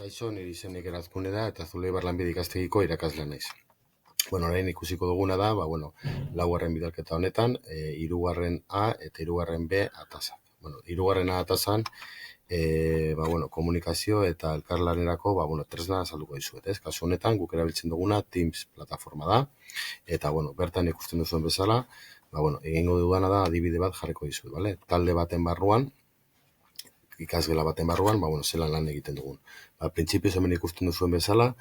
Kaixo, nire izenik Erazkune da eta Zuleibar Lanbide ikastegiko irakaslea naiz. Orain ikusiko duguna da, laugarren bidalketa honetan, hirugarren A eta hirugarren B atazak. Hirugarren A atazan, komunikazio eta elkarlanerako, tresna azalduko dizuet, ez? Kasu honetan, guk erabiltzen duguna Teams plataforma da, eta, bertan ikusten duzuen bezala, egingo dudana da adibide bat jarriko dizuet, bale? Talde baten barruan, ikasgela baten barruan, zelan lan egiten dugun. Printzipioz hemen ikusten duzuen bezala,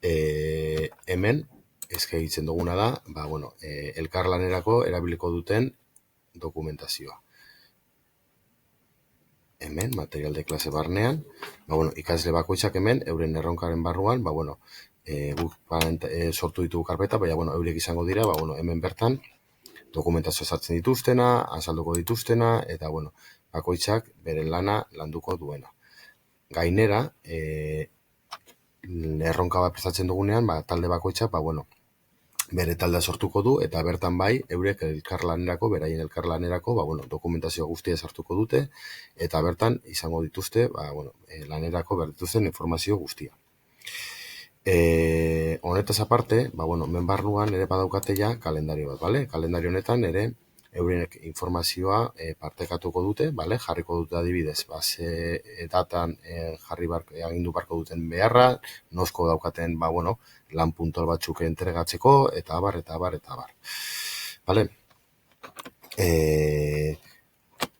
hemen, eske egiten duguna da, elkarlanerako erabiliko duten dokumentazioa. Hemen, material de klase barnean, ikasle bakoitzak hemen, euren erronkaren barruan, guk sortu ditugu karpeta, eurek izango dira, hemen bertan, dokumentazioa sartzen dituztena, azalduko dituztena, eta, bakoitzak beren lana landuko duena. Gainera, erronka bat prestatzen dugunean, talde bakoitzak, bere taldea sortuko du, eta bertan bai, eurek elkarlanerako, beraien elkarlanerako, dokumentazioa guztia sartuko dute, eta bertan izango dituzte, lanerako behar dituzten informazio guztia. Honetaz aparte, hemen barruan ere badaukate ja kalendario bat, bale? Kalendario honetan ere, eurenek informazioa partekatuko dute, jarriko dute adibidez, ze datan agindu barko duten beharra, nosko daukaten, lan puntual batzuk entregatzeko, eta abar. Bale?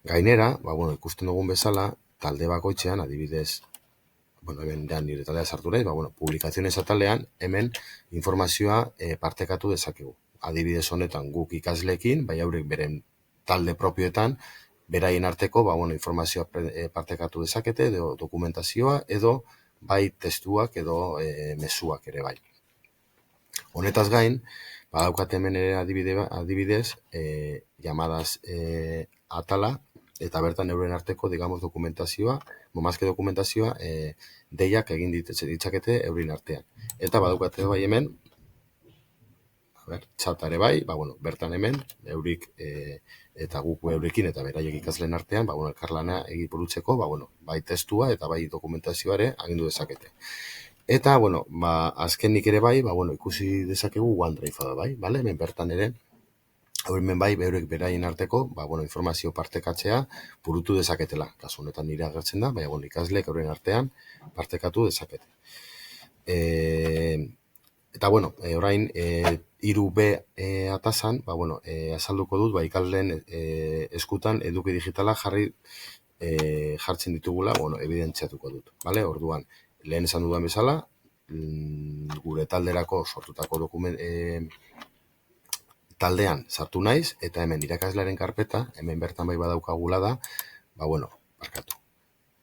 Gainera, ikusten dugun bezala, talde bakoitzean, adibidez, hemen nire taldea sartu nahi, publikaziones atalean, hemen informazioa partekatu dezakegu. Adibidez honetan guk ikasleekin, haurek beren talde propioetan, beraien arteko informazioa partekatu dezakete, edo dokumentazioa, edo bai testuak edo mezuak ere bai. Honetaz gain, badaukat hemen ere adibidez, llamadas atala, eta bertan euren arteko, dokumentazioa, mazke dokumentazioa, deiak egin ditzakete eurin artean. Eta badaukate bai hemen, txatare bai, bertan hemen, eurik eta guk eurekin eta beraiek ikasleen artean, elkarlana egipurutzeko, bai testua eta bai dokumentazioare agindu dezakete. Eta, azkenik ere bai, ikusi dezakegu OneDrive da bai, hemen bertan ere, hemen bai, eurek beraien arteko, informazio partekatzea burutu dezaketela. Kasu honetan nire agertzen da, ikasleek euren artean partekatu dezakete. Eta, orain, 3B atazan, azalduko dut, ikasleen eskutan eduki digitala jartzen ditugula, evidentziatuko dut. Orduan, lehen esan dudan bezala, gure talderako sortutako taldean sartu naiz, eta hemen irakaslearen karpeta, hemen bertan bai badaukagula da,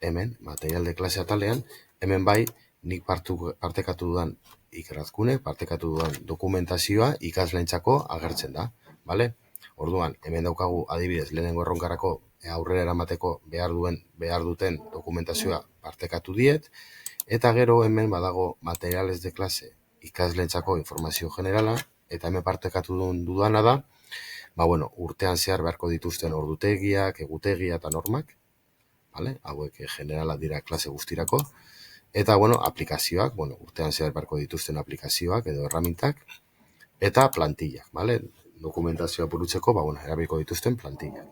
hemen, material de klase atalean, hemen bai, nik partekatu dudan Ikerazkune, partekatu dudan dokumentazioa ikasleentzako agertzen da, bale? Orduan, hemen daukagu adibidez lehenengo erronkarako aurrera eramateko behar duten dokumentazioa partekatu diet, eta gero hemen badago materiales de klase ikasleentzako informazio generala, eta hemen partekatu dudana da, urtean zehar beharko dituzten ordutegiak, egutegia eta normak, hauek generala dira klase guztirako, eta, aplikazioak, urtean zehar beharko dituzten aplikazioak edo erramintak, eta plantillak, dokumentazioa burutzeko, erabiliko dituzten plantillak.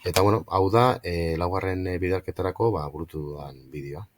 Eta, hau da, laugarren bidalketarako burutu dudan bideoa.